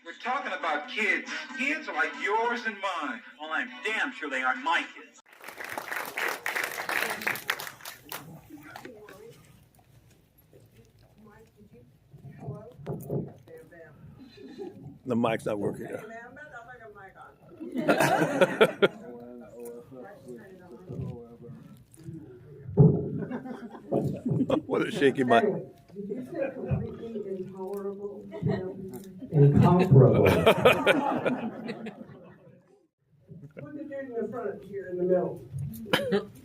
We're talking about kids. Kids are like yours and mine. Well, I'm damn sure they aren't my kids. The mic's not working. What a shaky mic. Did you say completely intolerable? Incomparable. Put the dude in the front here in the middle.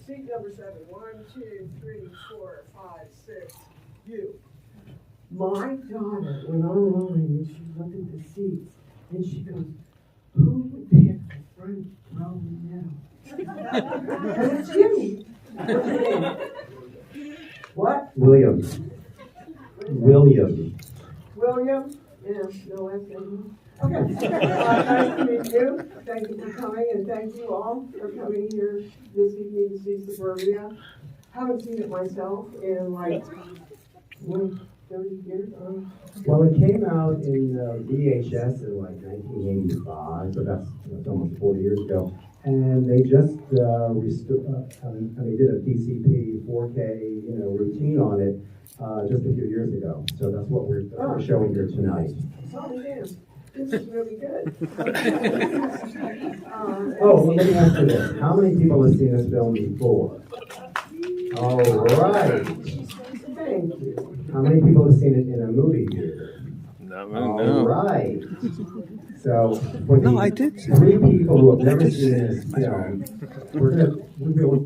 Seat number 7. 1, 2, 3, 4, 5, 6. You. My daughter went online and she looked at the seats and she goes, "Who would pick the front row now?" And it's you. What's your name? What? William. William. William? Yeah, no last name. Okay. Nice to meet you. Thank you for coming, and thank you all for coming here this evening to see Suburbia. Haven't seen it myself in like 30 years. Well, it came out in VHS in like 1985, so that's almost 40 years ago. And they just they did a DCP 4K routine on it just a few years ago. So that's what we're showing here tonight. Oh, damn. This is really good. Oh, well, let me ask you this. How many people have seen this film before? All right. Thank you. How many people have seen it in a movie theater? No. All right. So, for the I did. 3 people who have never seen this film, we'll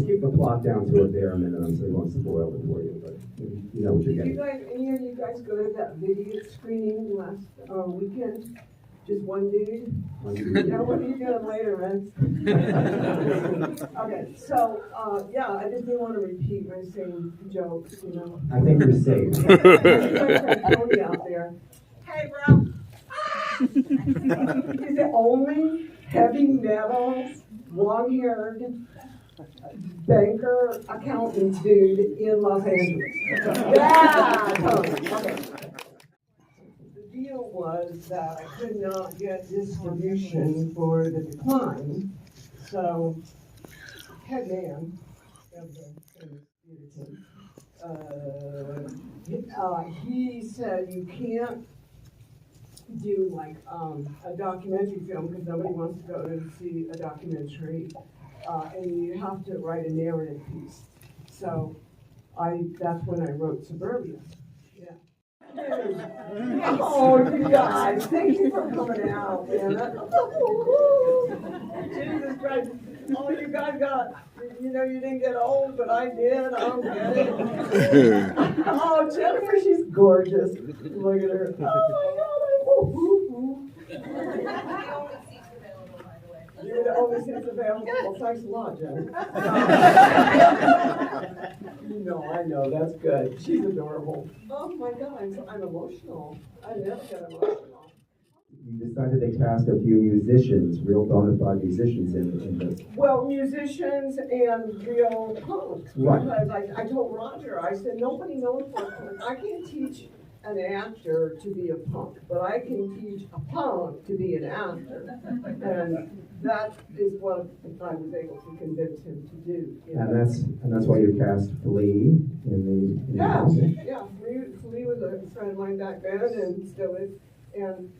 keep the plot down to a bare minimum, so we won't spoil it for you, but you know what you're Did getting. any of you guys go to that video screening last weekend? Just one dude? Now, what are you doing later, man? Okay, so, I just didn't want to repeat my same jokes, I think you're safe. Tony out there. Hey, bro. Is it only heavy metal, long-haired banker, accountant dude in Los Angeles? Yeah, Tony. Okay. The deal was that I could not get distribution for the Decline, so head man of the he said you can't do like a documentary film because nobody wants to go to see a documentary, and you have to write a narrative piece. So that's when I wrote Suburbia. Yeah. Oh, you guys, thank you for coming out, man. Jesus Christ. Oh, you guys you didn't get old, but I did. I don't get it. Oh, Jennifer, she's gorgeous. Look at her. Oh, my God. You're the only seats available. Well, thanks a lot, Jen. I know, that's good. She's adorable. Oh, my God, I'm emotional. I never get emotional. You decided to cast a few musicians, real bona fide musicians in this. Well, musicians and real punks. Right. Because I told Roger, I said, nobody knows what punk. I can't teach an actor to be a punk, but I can teach a punk to be an actor. And that is what I was able to convince him to do. And that's why you cast Flea in the Yeah. Flea was a friend of mine back then and still is. And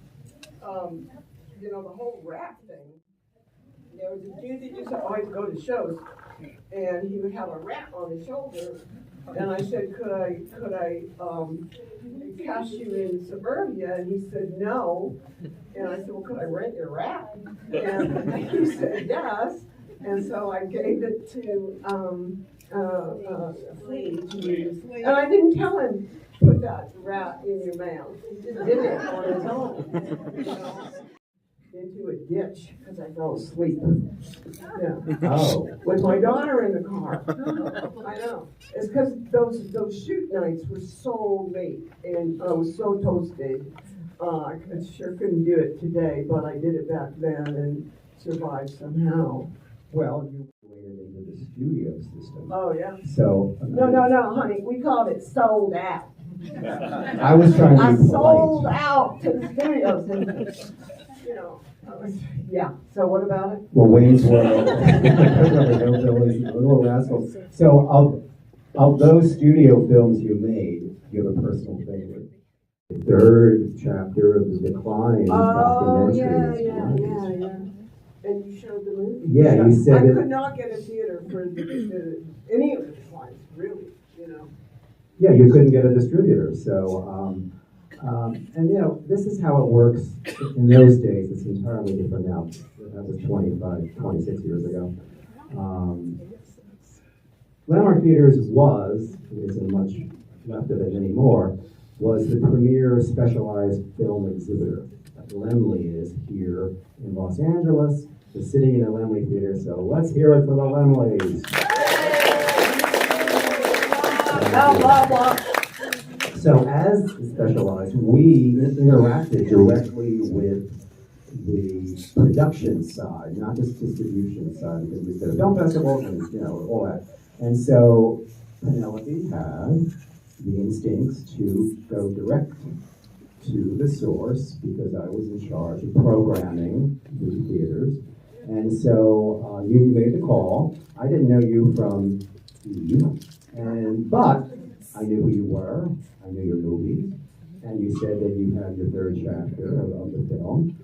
the whole rap thing. There was a dude that used to always go to shows, and he would have a rat on his shoulder. And I said, could I cast you in Suburbia? And he said, no. And I said, well, could I rent your rat? And he said, yes. And so I gave it to Flea to use. And I didn't tell him, put that rat in your mouth. He just did it on his own. Into a ditch because I fell asleep. Yeah. Oh. With my daughter in the car. I know. It's because those shoot nights were so late and I was so toasted. I sure couldn't do it today, but I did it back then and survived somehow. Well, you waited into the studio system. Oh, yeah. So. No, honey. We called it sold out. I was trying to I be polite. sold out to the studios, and you know, yeah. So what about it? Well, Wayne's World, Hillbillies, Little Rascals. So of those studio films you made, you have a personal favorite. The third chapter of the Decline Oh documentary. yeah. And you showed the movie. Yeah, you said I it. could not get a theater for any of the declines, really. You know. Yeah, you couldn't get a distributor. So, and you know, this is how it works in those days. It's entirely different now. That was 25, 26 years ago. Landmark Theaters there isn't much left of it anymore, was the premier specialized film exhibitor. Lemley is here in Los Angeles. We're sitting in the Lemley Theater, so let's hear it for the Lemleys. Blah, blah, blah. So as Specialized, we interacted directly with the production side, not just distribution side, because we did a film festival and you know all that. And so Penelope had the instincts to go direct to the source because I was in charge of programming the theaters. And so you made the call. I didn't know you from Eve, but I knew who you were. I knew your movies, and you said that you had your third chapter of the film.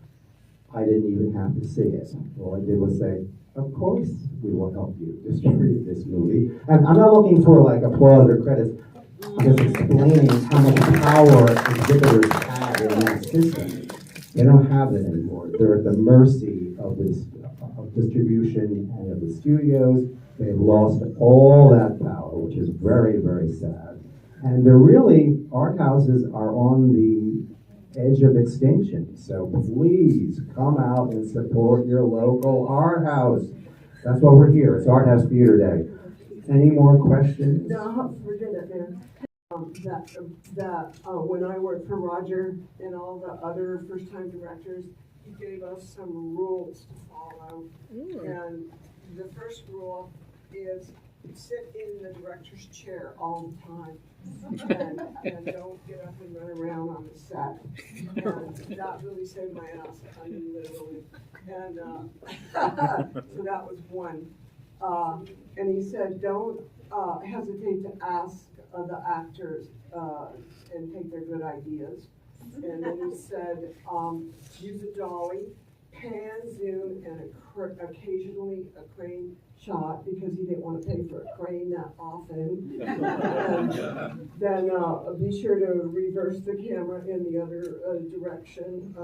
I didn't even have to see it. All I did was say, of course we will help you distribute this movie. And I'm not looking for like applause or credits. I'm just explaining how much power exhibitors have in that system. They don't have it anymore. They're at the mercy of this of distribution and of the studios. They've lost all that power, which is very, very sad. And they're really, art houses are on the edge of extinction. So please come out and support your local art house. That's why we're here. It's Art House Theater Day. Any more questions? No, forget it, man. When I worked for Roger and all the other first-time directors, he gave us some rules to follow. And the first rule is sit in the director's chair all the time. And don't get up and run around on the set. And that really saved my ass, I mean, literally. And so that was one. And he said, don't hesitate to ask the actors and take their good ideas. And then he said, use a dolly, pan, zoom, and occasionally a crane shot because he didn't want to pay for a crane that often. And then be sure to reverse the camera in the other direction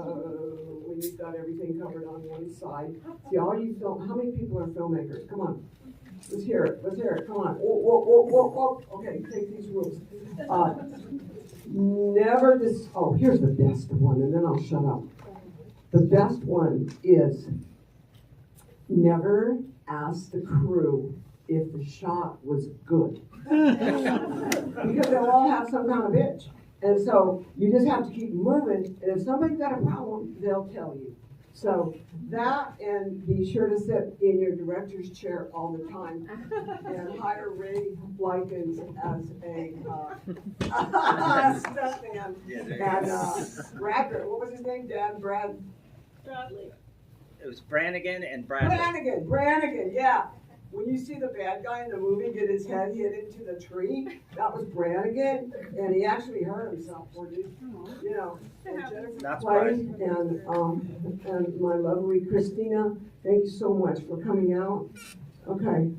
when you've got everything covered on one side. See, all you film, how many people are filmmakers? Come on. Let's hear it. Let's hear it. Come on. Whoa. Okay, take these rules. Never this. Oh, here's the best one, and then I'll shut up. The best one is never ask the crew if the shot was good. Because they'll all have some kind of itch. And so you just have to keep moving, and if somebody's got a problem, they'll tell you. So that, and be sure to sit in your director's chair all the time, and hire Ray Likens as a stuntman. And Bradford, what was his name, Dan? Bradley. It was Brannigan and Bradley. Brannigan, yeah. When you see the bad guy in the movie get his head hit into the tree, that was Brannigan, and he actually hurt himself, poor dude. You know, and Jennifer Clay, and my lovely Christina, thank you so much for coming out. Okay.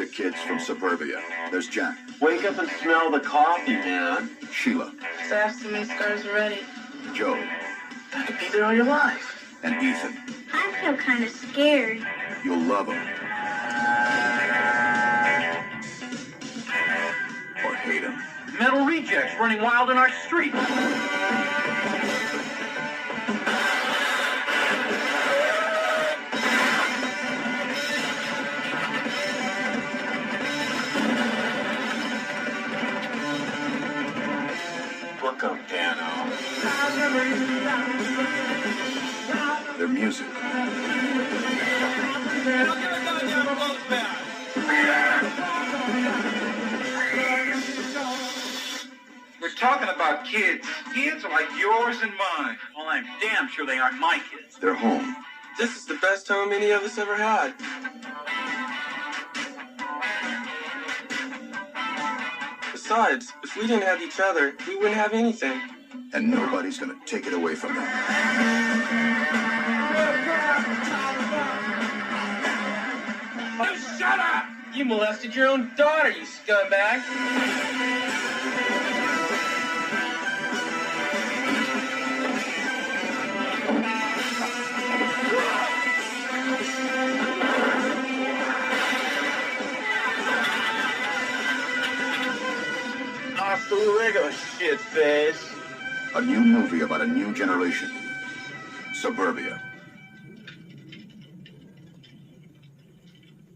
the kids from Suburbia. There's Jack, Wake up and smell the coffee, man. Sheila, Staff's too many scars already. Joe, I could be there all your life. and Ethan. I feel kind of scared. You'll love them. Or hate them. Metal rejects running wild in our street. Book 'em, Dano. Their music. We're talking about kids. Kids are like yours and mine. Well, I'm damn sure they aren't my kids. Their home. This is the best home any of us ever had. Besides, if we didn't have each other, we wouldn't have anything. And nobody's gonna take it away from them. Oh, shut up! You molested your own daughter, you scumbag! Hasta luego, shitface. A new movie about a new generation. Suburbia.